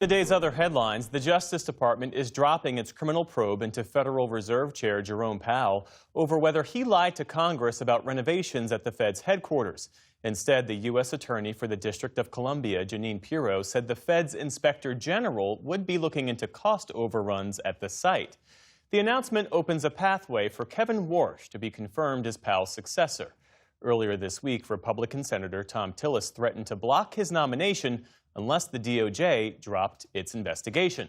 Today's other headlines: the Justice Department is dropping its criminal probe into Federal Reserve Chair Jerome Powell over whether he lied to Congress about renovations at the Fed's headquarters. Instead, the U.S. Attorney for the District of Columbia, Jeanine Pirro, said the Fed's Inspector General would be looking into cost overruns at the site. The announcement opens a pathway for Kevin Warsh to be confirmed as Powell's successor. Earlier this week, Republican Senator Thom Tillis threatened to block his nomination unless the DOJ dropped its investigation.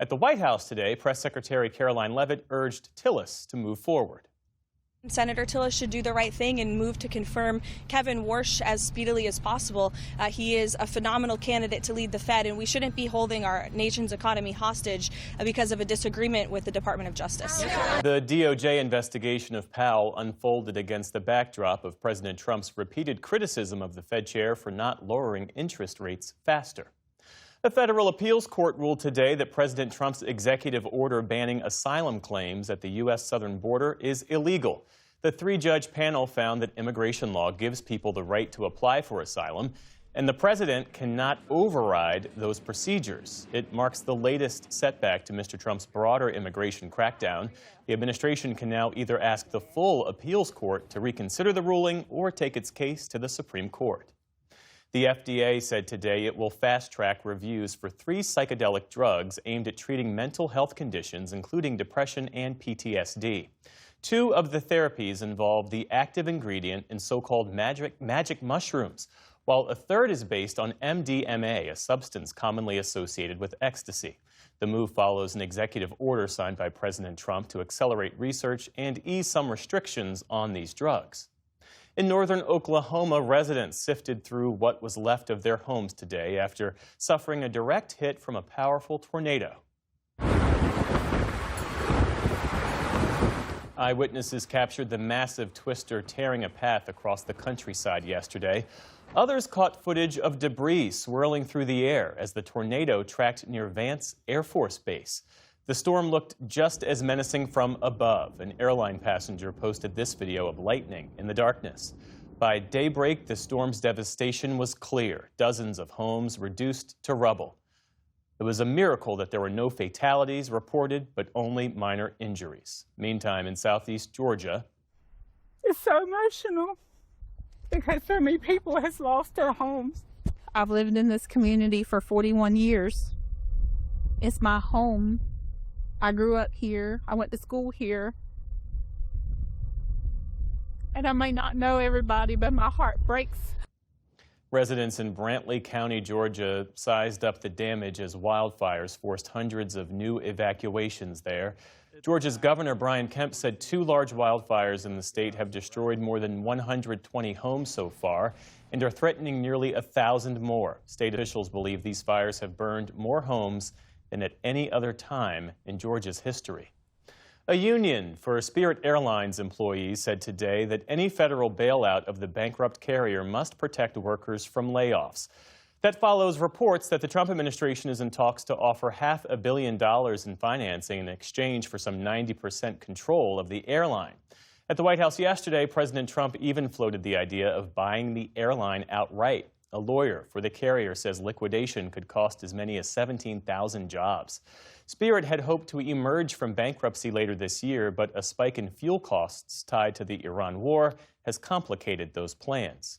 At the White House today, Press Secretary Caroline Leavitt urged Tillis to move forward. Senator Tillis should do the right thing and move to confirm Kevin Warsh as speedily as possible. He is a phenomenal candidate to lead the Fed, and we shouldn't be holding our nation's economy hostage because of a disagreement with the Department of Justice. The DOJ investigation of Powell unfolded against the backdrop of President Trump's repeated criticism of the Fed chair for not lowering interest rates faster. A federal appeals court ruled today that President Trump's executive order banning asylum claims at the U.S. southern border is illegal. The three-judge panel found that immigration law gives people the right to apply for asylum, and the president cannot override those procedures. It marks the latest setback to Mr. Trump's broader immigration crackdown. The administration can now either ask the full appeals court to reconsider the ruling or take its case to the Supreme Court. The FDA said today it will fast-track reviews for 3 psychedelic drugs aimed at treating mental health conditions, including depression and PTSD. 2 of the therapies involve the active ingredient in so-called magic mushrooms, while a third is based on MDMA, a substance commonly associated with ecstasy. The move follows an executive order signed by President Trump to accelerate research and ease some restrictions on these drugs. In northern Oklahoma, residents sifted through what was left of their homes today after suffering a direct hit from a powerful tornado. Eyewitnesses captured the massive twister tearing a path across the countryside yesterday. Others caught footage of debris swirling through the air as the tornado tracked near Vance Air Force Base. The storm looked just as menacing from above. An airline passenger posted this video of lightning in the darkness. By daybreak, the storm's devastation was clear. Dozens of homes reduced to rubble. It was a miracle that there were no fatalities reported, but only minor injuries. Meantime, in southeast Georgia, it's so emotional because so many people have lost their homes. I've lived in this community for 41 years. It's my home. I grew up here. I went to school here. And I may not know everybody, but my heart breaks. Residents in Brantley County, Georgia, sized up the damage as wildfires forced hundreds of new evacuations there. Georgia's Governor Brian Kemp said 2 large wildfires in the state have destroyed more than 120 homes so far and are threatening nearly 1,000 more. State officials believe these fires have burned more homes than at any other time in Georgia's history. A union for Spirit Airlines employees said today that any federal bailout of the bankrupt carrier must protect workers from layoffs. That follows reports that the Trump administration is in talks to offer $500 million in financing in exchange for some 90% control of the airline. At the White House yesterday, President Trump even floated the idea of buying the airline outright. A lawyer for the carrier says liquidation could cost as many as 17,000 jobs. Spirit had hoped to emerge from bankruptcy later this year, but a spike in fuel costs tied to the Iran war has complicated those plans.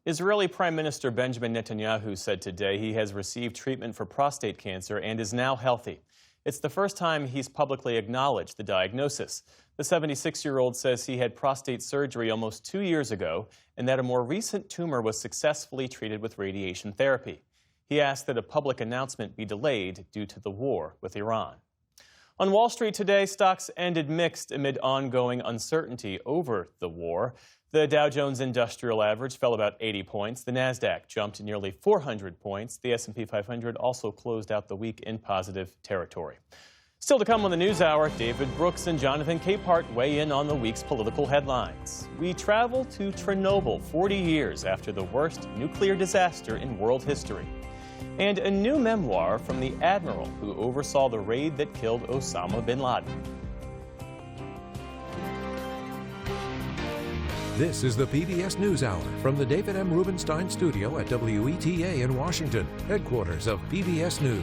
Israeli Prime Minister Benjamin Netanyahu said today he has received treatment for prostate cancer and is now healthy. It's the first time he's publicly acknowledged the diagnosis. The 76-year-old says he had prostate surgery almost 2 years ago and that a more recent tumor was successfully treated with radiation therapy. He asked that a public announcement be delayed due to the war with Iran. On Wall Street today, stocks ended mixed amid ongoing uncertainty over the war. The Dow Jones Industrial Average fell about 80 points. The Nasdaq jumped nearly 400 points. The S&P 500 also closed out the week in positive territory. Still to come on the News Hour, David Brooks and Jonathan Capehart weigh in on the week's political headlines. We travel to Chernobyl 40 years after the worst nuclear disaster in world history. And a new memoir from the admiral who oversaw the raid that killed Osama bin Laden. This is the PBS News Hour from the David M. Rubenstein Studio at WETA in Washington, headquarters of PBS News.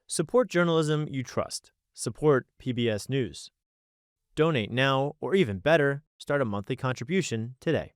Support journalism you trust. Support PBS News. Donate now, or even better, start a monthly contribution today.